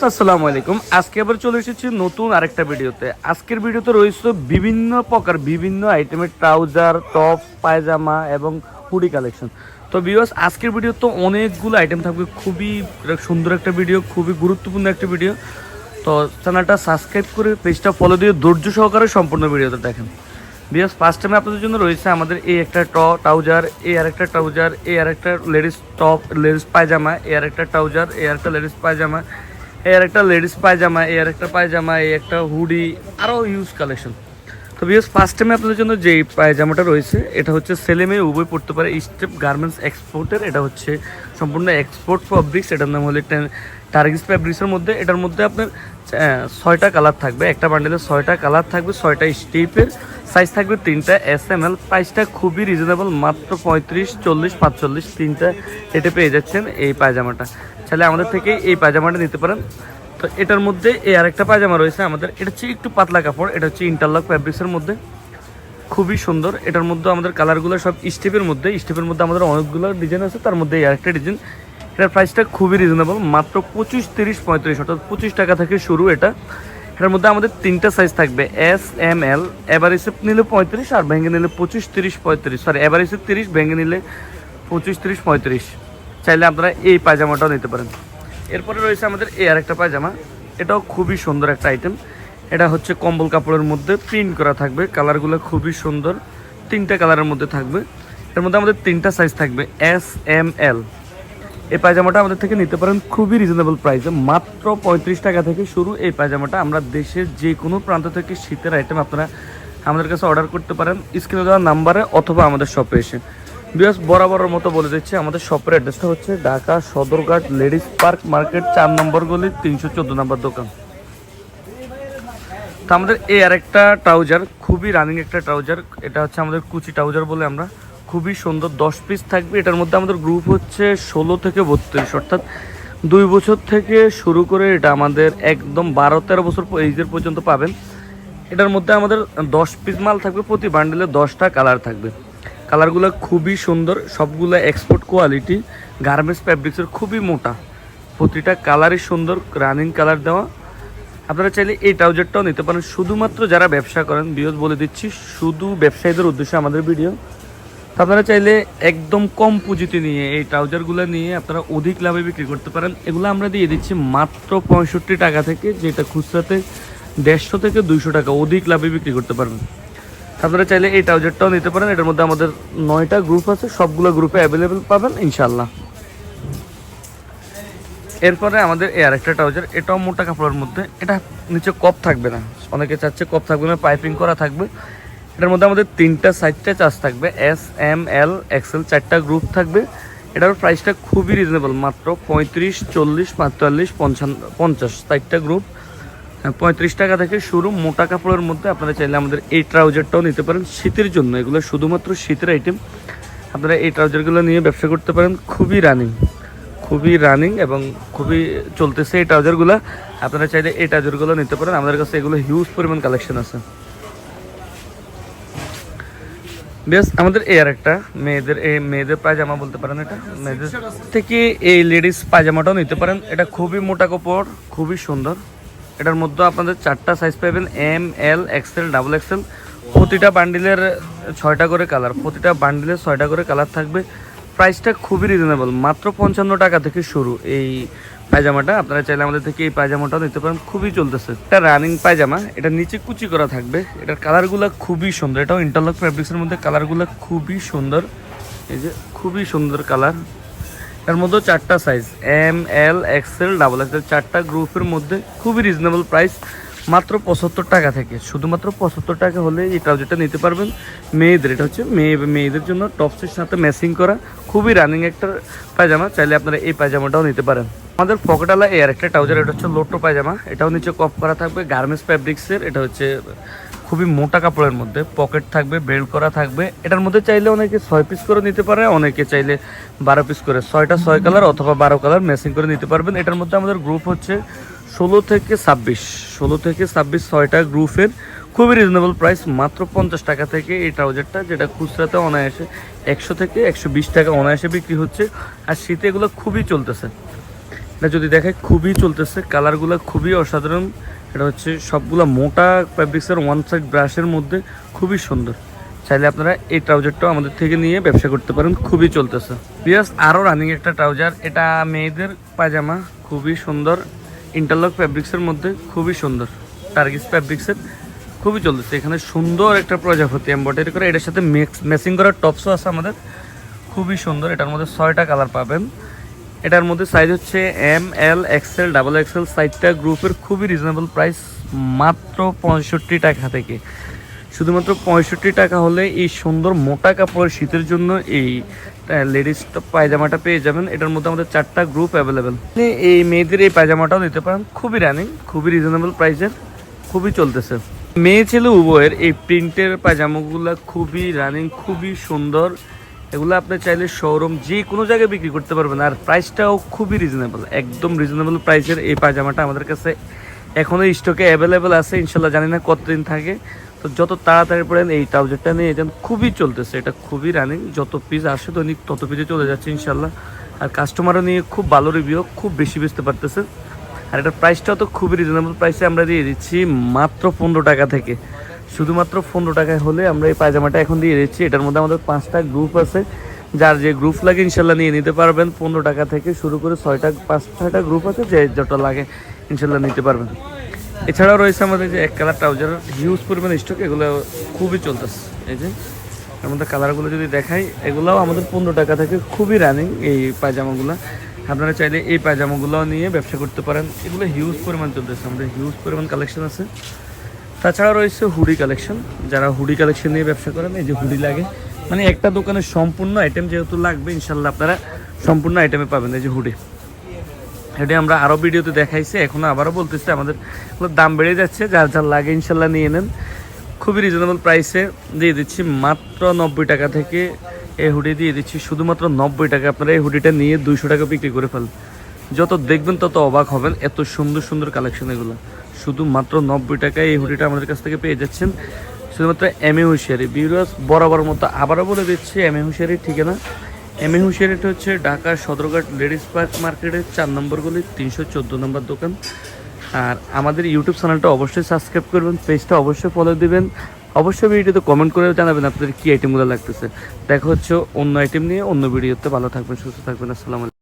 আসসালামু আলাইকুম। আজকে আবার চলে এসেছি নতুন আরেকটা ভিডিওতে। আজকের ভিডিওতে রয়েছে বিভিন্ন প্রকার বিভিন্ন আইটেমের ট্রাউজার, টপ, পায়জামা এবং হুডি কালেকশন। তো ভিউয়ার্স, আজকের ভিডিও তো অনেকগুলো আইটেম থাকবে, খুবই সুন্দর একটা ভিডিও, খুবই গুরুত্বপূর্ণ একটা ভিডিও। তো চ্যানেলটা সাবস্ক্রাইব করে পেজটা ফলো দিয়ে ধৈর্য সহকারে সম্পূর্ণ ভিডিওটা দেখেন। ভিউয়ার্স, ফার্স্ট টাইমে আপনাদের জন্য রয়েছে আমাদের এই একটা ট্রাউজার, এই আরেকটা ট্রাউজার, এই আরেকটা লেডিস টপ, লেডিস পায়জামা, এই আরেকটা ট্রাউজার, এই আরেকটা লেডিস পায়জামা, এর একটা লেডিস পায়জামা, এর একটা পায়জামা, এই একটা হুডি, আরও ইউজ কালেকশন। তো বিকজ ফার্স্ট টাইমে আপনাদের জন্য যে পায়জামাটা রয়েছে এটা হচ্ছে ছেলে মেয়ে উভয় পড়তে পারে, স্টেপ গার্মেন্টস এক্সপোর্টের। এটা হচ্ছে সম্পূর্ণ এক্সপোর্ট ফ্যাব্রিক্স। এটার নাম হলো টার্গিস ফ্যাব্রিক্সের মধ্যে। এটার মধ্যে আপনার 6টা কালার থাকবে, একটা বান্ডেলে 6টা কালার থাকবে, 6টা স্টেপের, সাইজ থাকবে 3টা SML। প্রাইসটা খুবই রিজনেবল, মাত্র 35, 40, 45 3টা এটা পেয়ে যাচ্ছেন এই পায়জামাটা। তাহলে আমাদের থেকে এই পায়জামাটা নিতে পারেন। তো এটার মধ্যে এই আরেকটা পায়জামা রয়েছে আমাদের, এটা হচ্ছে একটু পাতলা কাপড়, এটা হচ্ছে ইন্টারলক ফ্যাব্রিক্সের মধ্যে, খুবই সুন্দর। এটার মধ্যে আমাদের কালারগুলো সব স্টেপের মধ্যে আমাদের অনেকগুলো ডিজাইন আছে, তার মধ্যে এই আরেকটা ডিজাইন। এটার প্রাইসটা খুবই রিজনেবল, মাত্র 25, 30, 35 অর্থাৎ 25 টাকা থেকে শুরু। এটার মধ্যে আমাদের 3টা সাইজ থাকবে, SML। এভারেজে নিলে 35 আর ভেঙে নিলে 25, 30, 35, সরি এভারেজে 30, ভেঙে নিলে 25, 30, 35। চাইলে আপনারা এই পায়জামাটাও নিতে পারেন। এরপরে রয়েছে আমাদের এই আরেকটা পায়জামা, এটাও খুবই সুন্দর একটা আইটেম। এটা হচ্ছে কম্বল কাপড়ের মধ্যে প্রিন্ট করা থাকবে, কালারগুলো খুবই সুন্দর, 3টা কালারের মধ্যে থাকবে। এর মধ্যে আমাদের 3টা সাইজ থাকবে, SML। এই পায়জামাটা আমাদের থেকে নিতে পারেন খুবই রিজনেবল প্রাইসে, মাত্র 35 টাকা থেকে শুরু এই পায়জামাটা। আমরা দেশের যে কোনো প্রান্ত থেকে শীতের আইটেম আপনারা আমাদের কাছে অর্ডার করতে পারেন স্ক্রিনে দেওয়া নাম্বারে অথবা আমাদের শপে এসে। বিকজ বরাবরের মতো বলে দিচ্ছি, আমাদের শপের অ্যাড্রেসটা হচ্ছে Dhaka Sadarghat ladies park market 4 নম্বর গলি 314 নম্বর দোকান। তো আমাদের এই আরেকটা ট্রাউজার, খুবই রানিং একটা ট্রাউজার, এটা হচ্ছে আমাদের কুচি ট্রাউজার বলে আমরা, খুবই সুন্দর, 10 পিস থাকবে। এটার মধ্যে আমাদের গ্রুপ হচ্ছে 16 থেকে 32, অর্থাৎ 2 বছর থেকে শুরু করে এটা আমাদের একদম 12-13 বছর এইজের পর্যন্ত পাবেন। এটার মধ্যে আমাদের 10 পিস মাল থাকবে, প্রতি বান্ডেলে 10টা কালার থাকবে। কালারগুলো খুবই সুন্দর, সবগুলো এক্সপোর্ট কোয়ালিটি, গার্মেন্টস ফ্যাব্রিক্সের, খুবই মোটা, প্রতিটা কালারই সুন্দর, রানিং কালার দেওয়া। আপনারা চাইলে এই ট্রাউজারটাও নিতে পারেন, শুধুমাত্র যারা ব্যবসা করেন। বিয়স বলে দিচ্ছি, শুধু ব্যবসায়ীদের উদ্দেশ্যে আমাদের ভিডিও। আপনারা চাইলে একদম কম পুঁজিতে নিয়ে এই ট্রাউজারগুলো নিয়ে আপনারা অধিক লাভে বিক্রি করতে পারেন। এগুলো আমরা দিয়ে দিচ্ছি মাত্র 65 টাকা থেকে, যেটা খুচরাতে 150 থেকে 200 টাকা অধিক লাভে বিক্রি করতে পারবেন। আপনারা চাইলে এই ট্রাউজারটাও নিতে পারেন। এটার মধ্যে আমাদের 9টা গ্রুপ আছে, সবগুলো গ্রুপে অ্যাভেলেবেল পাবেন ইনশাল্লাহ। এরপরে আমাদের এই আরেকটা ট্রাউজার, এটাও মোটা কাপড়ের মধ্যে, এটা নিচে কপ থাকবে না, অনেকে চাচ্ছে কপ থাকবে না, পাইপিং করা থাকবে। এটার মধ্যে আমাদের 3টা 4টা চার্জ থাকবে, SML, XL, 4টা গ্রুপ থাকবে। এটার প্রাইসটা খুবই রিজনেবল, মাত্র 35, 40, 45, 50, 4টা গ্রুপ, 35 টাকা থেকে শুরু। মোটা কাপড়ের মধ্যে আপনারা চাইলে আমাদের এই ট্রাউজারটাও নিতে পারেন শীতের জন্য, এগুলো শুধুমাত্র শীতের আইটেম। আপনারা এই ট্রাউজারগুলো নিয়ে ব্যবসা করতে পারেন, খুবই রানিং এবং খুবই চলতেছে এই ট্রাউজারগুলো। আপনারা চাইলে এই ট্রাউজারগুলো নিতে পারেন, আমাদের কাছে এগুলো হিউজ পরিমাণ কালেকশন আছে। বেশ, আমাদের এই আর একটা মেয়েদের পায়জামা বলতে পারেন, এটা মেয়েদের থেকে এই লেডিস পায়জামাটাও নিতে পারেন। এটা খুবই মোটা কাপড়, খুবই সুন্দর। এটার মধ্যে আপনাদের 4টা সাইজ পাবেন, ML, XL, XXL। প্রতিটা বান্ডিলের 6টা করে কালার, প্রতিটা বান্ডিলের 6টা করে কালার থাকবে। প্রাইসটা খুবই রিজনেবল, মাত্র 55 টাকা থেকে শুরু এই পায়জামাটা। আপনারা চাইলে আমাদের থেকে এই পায়জামাটাও নিতে পারেন, খুবই চলতেছে। এটা রানিং পায়জামা, এটা নিচে কুচি করা থাকবে। এটার কালারগুলো খুবই সুন্দর, এটাও ইন্টারলক ফ্যাব্রিক্সের মধ্যে, কালারগুলো খুবই সুন্দর, এই যে খুবই সুন্দর কালার। এর মধ্যে 4টা সাইজ, ML, XL, XXL, 4টা গ্রুপের মধ্যে, খুবই রিজনেবল প্রাইস, মাত্র 75 টাকা থেকে। শুধুমাত্র 75 টাকা হলে এই ট্রাউজারটা নিতে পারবেন মেয়েদের। এটা হচ্ছে মেয়েদের জন্য টপসের সাথে ম্যাচিং করা, খুবই রানিং একটা পায়জামা। চাইলে আপনারা এই পায়জামাটাও নিতে পারেন। আমাদের পকেটালা এই আরেকটা ট্রাউজার, এটা হচ্ছে লোটো পায়জামা, এটাও নিচে কপ করা থাকবে, গার্মেন্টস ফ্যাব্রিক্সের। এটা হচ্ছে খুবই মোটা কাপড়ের মধ্যে, পকেট থাকবে, বেল্ট করা থাকবে। এটার মধ্যে চাইলে অনেকে 6 পিস করে নিতে পারে, অনেকে চাইলে 12 পিস করে, 6টা 6 কালার অথবা 12 কালার ম্যাচিং করে নিতে পারবেন। এটার মধ্যে আমাদের গ্রুপ হচ্ছে 16 থেকে 26, 6টা গ্রুপের, খুবই রিজনেবল প্রাইস, মাত্র 50 টাকা থেকে এই ট্রাউজারটা, যেটা খুচরাতে অনায়াসে 100 থেকে 120 টাকা অনায়াসে বিক্রি হচ্ছে। আর শীতে এগুলো খুবই চলতেছে। এটা যদি দেখে খুবই চলতেছে, কালারগুলো খুবই অসাধারণ। এটা হচ্ছে সবগুলা মোটা ফ্যাব্রিক্সের ওয়ান সাইড ব্রাশের মধ্যে, খুবই সুন্দর। চাইলে আপনারা এই ট্রাউজারটাও আমাদের থেকে নিয়ে ব্যবসা করতে পারেন, খুবই চলতেছে। প্লাস আরও রানিং একটা ট্রাউজার, এটা মেয়েদের পায়জামা, খুবই সুন্দর ইন্টারলক ফ্যাব্রিক্সের মধ্যে, খুবই সুন্দর টার্গিস ফ্যাব্রিক্সের, খুবই চলতেছে। এখানে সুন্দর একটা প্রজাপতি এমব্রয়ডারি করে, এটার সাথে ম্যাচিং করা টপসও আছে আমাদের, খুবই সুন্দর। এটার মধ্যে 6টা কালার পাবেন। এটার মধ্যে সাইজ হচ্ছে এম, এল, এক্সেল, ডাবল এক্সেল, 4টা গ্রুপের, খুবই রিজনেবল প্রাইস, মাত্র 65 টাকা থেকে। শুধুমাত্র 65 টাকা হলে এই সুন্দর মোটা কাপড়ের শীতের জন্য এই লেডিস পায়জামাটা পেয়ে যাবেন। এটার মধ্যে আমাদের 4টা গ্রুপ অ্যাভেলেবেল। এই মেয়েদের এই পায়জামাটাও দিতে পারেন, খুবই রানিং, খুবই রিজনেবল প্রাইসের, খুবই চলতেছে। মেয়ে ছেলে উভয়ের এই প্রিন্টের পায়জামাগুলো খুবই রানিং, খুবই সুন্দর। এগুলো আপনি চাইলে শোরুম যে কোনো জায়গায় বিক্রি করতে পারবেন, আর প্রাইসটাও খুবই রিজনেবল, একদম রিজনেবল প্রাইসের এই পায়জামাটা আমাদের কাছে এখনও স্টকে অ্যাভেলেবেল আছে। ইনশাল্লাহ জানি না কতদিন থাকে, তো যত তাড়াতাড়ি পড়েন এই ট্রাউজারটা নিয়ে যেন, খুবই চলতেছে, এটা খুবই রানিং। যত পিস আসে দৈনিক তত পিসে চলে যাচ্ছে ইনশাল্লাহ। আর কাস্টমারও নিয়ে খুব ভালো রিভিউ, খুব বেশি বেচতে পারতেছে। আর এটার প্রাইসটাও তো খুবই রিজনেবল প্রাইসে আমরা দিয়ে দিচ্ছি, মাত্র 15 টাকা থেকে। শুধুমাত্র 15 টাকায় হলে আমরা এই পায়জামাটা এখন দিয়ে দিচ্ছি। এটার মধ্যে আমাদের 5টা গ্রুপ আছে, যার যে গ্রুপ লাগে ইনশাল্লাহ নিয়ে নিতে পারবেন। 15 টাকা থেকে শুরু করে 5-6টা গ্রুপ আছে, যে যেটা লাগে ইনশাল্লাহ নিতে পারবেন। এছাড়াও রয়েছে আমাদের যে 1 কালার ট্রাউজার, হিউজ পরিমাণ স্টক, এগুলো খুবই চলতেছে। এই যে এর মধ্যে কালারগুলো যদি দেখাই, এগুলোও আমাদের 15 টাকা থেকে, খুবই রানিং এই পায়জামাগুলো। আপনারা চাইলে এই পায়জামাগুলো নিয়ে ব্যবসা করতে পারেন, এগুলো হিউজ পরিমাণ চলতেছে, আমাদের হিউজ পরিমাণ কালেকশন আছে। তাছাড়া রয়েছে হুডি কালেকশন, যারা হুডি কালেকশন নিয়ে ব্যবসা করেন, এই যে হুডি লাগে, মানে একটা দোকানের সম্পূর্ণ আইটেম যেহেতু লাগবে, ইনশাল্লাহ আপনারা সম্পূর্ণ আইটেমে পাবেন। এই যে হুডি, এটা আমরা আরও ভিডিওতে দেখাইছি, এখনও আবারও বলতেছি, আমাদের দাম বেড়ে যাচ্ছে, যার যার লাগে ইনশাল্লাহ নিয়ে নেন। খুবই রিজনেবল প্রাইসে দিয়ে দিচ্ছি, মাত্র 90 টাকা থেকে এই হুডি দিয়ে দিচ্ছি, শুধুমাত্র 90 টাকা। আপনারা এই হুডিটা নিয়ে 200 টাকা বিক্রি করে ফেলেন, যত দেখবেন তত অবাক হবেন, এত সুন্দর সুন্দর কালেকশন এগুলো। শুধুমাত্র 90 টাকায় এই হুডিটা আমাদের কাছ থেকে পেয়ে যাচ্ছেন, শুধুমাত্র এম এ হুঁশিয়ারি। ভিউয়ার্স বরাবর মতো আবারও বলে দিচ্ছি, এম এ হুঁশিয়ারির ঠিকানা, এম এ হুঁশিয়ারিটা হচ্ছে ঢাকা সদরঘাট লেডিস পার্ক মার্কেটের 4 নম্বর গলি 314 নম্বর দোকান। আর আমাদের ইউটিউব চ্যানেলটা অবশ্যই সাবস্ক্রাইব করবেন, পেজটা অবশ্যই ফলো দিবেন, অবশ্যই ভিডিওতে কমেন্ট করে জানাবেন আপনাদের কী আইটেমগুলো লাগতেছে। দেখা হচ্ছে অন্য আইটেম নিয়ে অন্য ভিডিওতে। ভালো থাকবেন, সুস্থ থাকবেন, আসসালামু আলাইকুম।